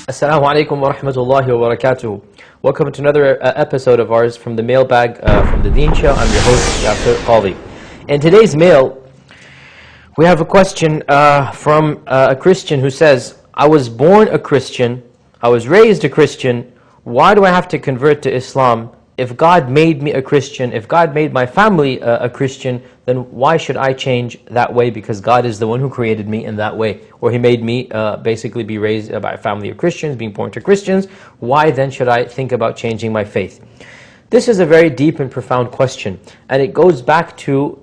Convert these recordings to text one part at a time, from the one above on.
Assalamu alaikum wa rahmatullahi wa barakatuh. Welcome to another episode of ours from the mailbag from the Deen Show. I'm your host, Yasir Qali. In today's mail, we have a question from a Christian who says, I was born a Christian, I was raised a Christian, why do I have to convert to Islam? If God made me a Christian, if God made my family a Christian, then why should I change that way? Because God is the one who created me in that way. Or He made me basically be raised by a family of Christians, being born to Christians. Why then should I think about changing my faith? This is a very deep and profound question. And it goes back to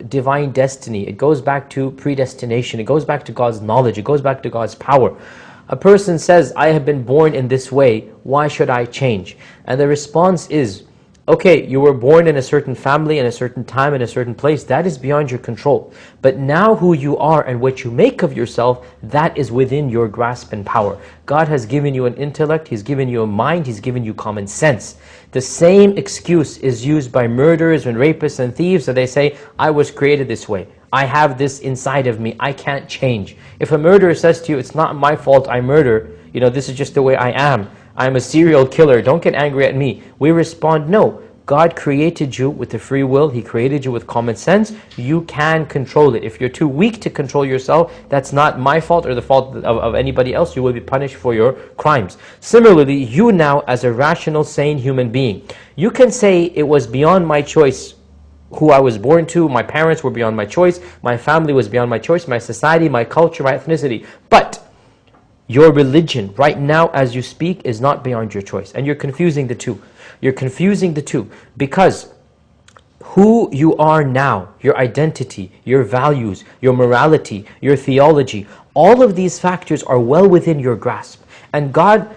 divine destiny. It goes back to predestination. It goes back to God's knowledge. It goes back to God's power. A person says, I have been born in this way, why should I change? And the response is, okay, you were born in a certain family, in a certain time, in a certain place, that is beyond your control. But now who you are and what you make of yourself, that is within your grasp and power. God has given you an intellect, He's given you a mind, He's given you common sense. The same excuse is used by murderers and rapists and thieves, that they say, I was created this way. I have this inside of me, I can't change. If a murderer says to you, it's not my fault I murder, this is just the way I am, I'm a serial killer, don't get angry at me. We respond, no. God created you with a free will, He created you with common sense, you can control it. If you're too weak to control yourself, that's not my fault or the fault of anybody else, you will be punished for your crimes. Similarly, you now as a rational, sane human being, you can say it was beyond my choice who I was born to, my parents were beyond my choice, my family was beyond my choice, my society, my culture, my ethnicity. But your religion, right now as you speak, is not beyond your choice. And you're confusing the two. You're confusing the two because who you are now, your identity, your values, your morality, your theology, all of these factors are well within your grasp. And God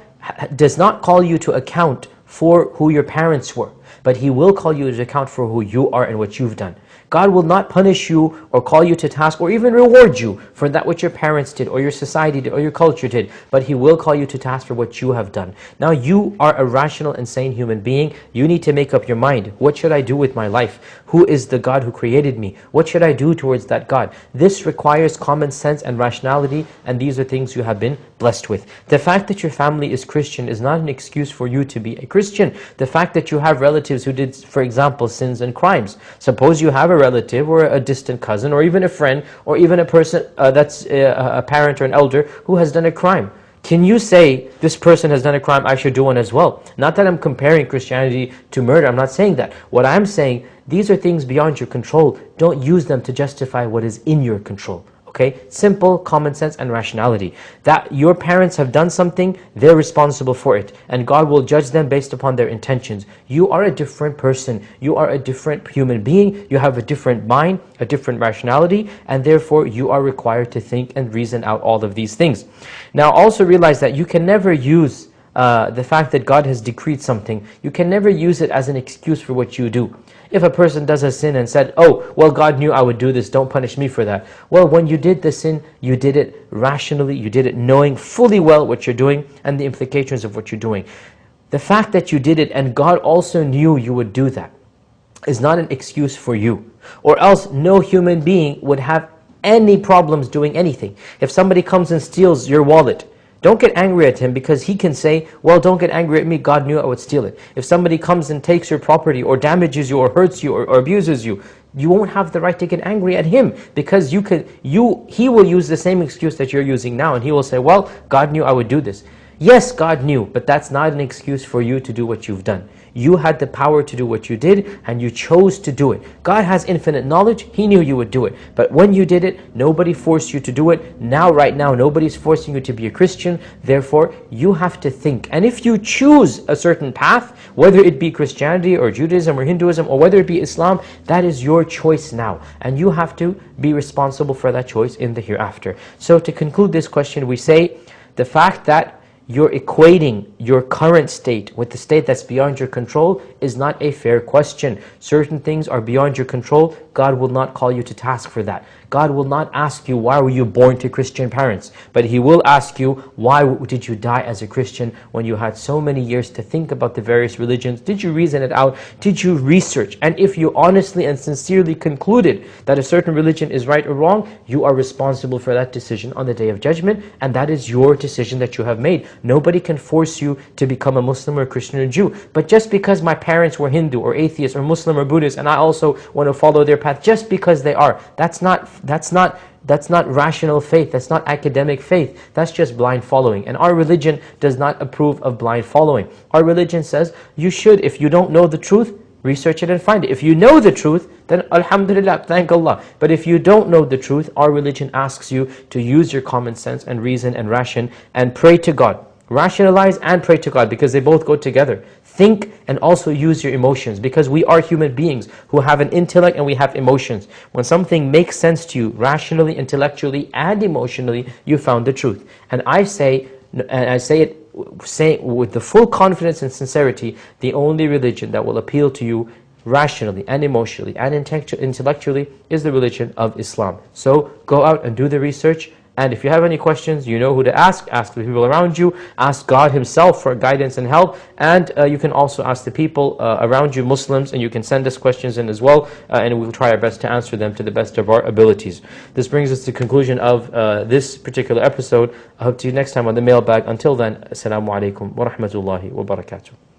does not call you to account for who your parents were, but He will call you to account for who you are and what you've done. God will not punish you or call you to task or even reward you for that which your parents did or your society did or your culture did, but He will call you to task for what you have done. Now you are a rational and sane human being. You need to make up your mind. What should I do with my life? Who is the God who created me? What should I do towards that God? This requires common sense and rationality, and these are things you have been blessed with. The fact that your family is Christian is not an excuse for you to be a Christian. The fact that you have relatives who did, for example, sins and crimes. Suppose you have a relative or a distant cousin or even a friend or even a person that's a parent or an elder who has done a crime. Can you say, this person has done a crime, I should do one as well? Not that I'm comparing Christianity to murder, I'm not saying that. What I'm saying, these are things beyond your control. Don't use them to justify what is in your control. Okay, simple common sense and rationality. That your parents have done something, they're responsible for it. And God will judge them based upon their intentions. You are a different person. You are a different human being. You have a different mind, a different rationality. And therefore, you are required to think and reason out all of these things. Now, also realize that you can never use the fact that God has decreed something. You can never use it as an excuse for what you do. If a person does a sin and said, oh, well, God knew I would do this, don't punish me for that. Well, when you did the sin, you did it rationally, you did it knowing fully well what you're doing and the implications of what you're doing. The fact that you did it and God also knew you would do that is not an excuse for you. Or else no human being would have any problems doing anything. If somebody comes and steals your wallet, don't get angry at him because he can say, well, don't get angry at me, God knew I would steal it. If somebody comes and takes your property or damages you or hurts you or abuses you, you won't have the right to get angry at him because he will use the same excuse that you're using now and he will say, well, God knew I would do this. Yes, God knew, but that's not an excuse for you to do what you've done. You had the power to do what you did and you chose to do it. God has infinite knowledge, He knew you would do it. But when you did it, nobody forced you to do it. Now, right now, nobody's forcing you to be a Christian. Therefore, you have to think. And if you choose a certain path, whether it be Christianity or Judaism or Hinduism or whether it be Islam, that is your choice now. And you have to be responsible for that choice in the hereafter. So to conclude this question, we say the fact that you're equating your current state with the state that's beyond your control is not a fair question. Certain things are beyond your control. God will not call you to task for that. God will not ask you, why were you born to Christian parents? But He will ask you, why did you die as a Christian when you had so many years to think about the various religions? Did you reason it out? Did you research? And if you honestly and sincerely concluded that a certain religion is right or wrong, you are responsible for that decision on the Day of Judgment, and that is your decision that you have made. Nobody can force you to become a Muslim or Christian or Jew. But just because my parents were Hindu or atheist or Muslim or Buddhist and I also want to follow their path, just because they are, that's not rational faith. That's not academic faith. That's just blind following. And our religion does not approve of blind following. Our religion says you should, if you don't know the truth, research it and find it. If you know the truth, then alhamdulillah, thank Allah. But if you don't know the truth, our religion asks you to use your common sense and reason and ration and pray to God. Rationalize and pray to God, because they both go together. Think and also use your emotions, because we are human beings who have an intellect and we have emotions. When something makes sense to you rationally, intellectually and emotionally, you found the truth. And I say it with the full confidence and sincerity, the only religion that will appeal to you rationally and emotionally and intellectually is the religion of Islam. So go out and do the research. And if you have any questions, you know who to ask. Ask the people around you. Ask God Himself for guidance and help. And you can also ask the people around you, Muslims, and you can send us questions in as well. And we will try our best to answer them to the best of our abilities. This brings us to the conclusion of this particular episode. I hope to see you next time on the mailbag. Until then, Assalamu alaikum wa rahmatullahi wa barakatuh.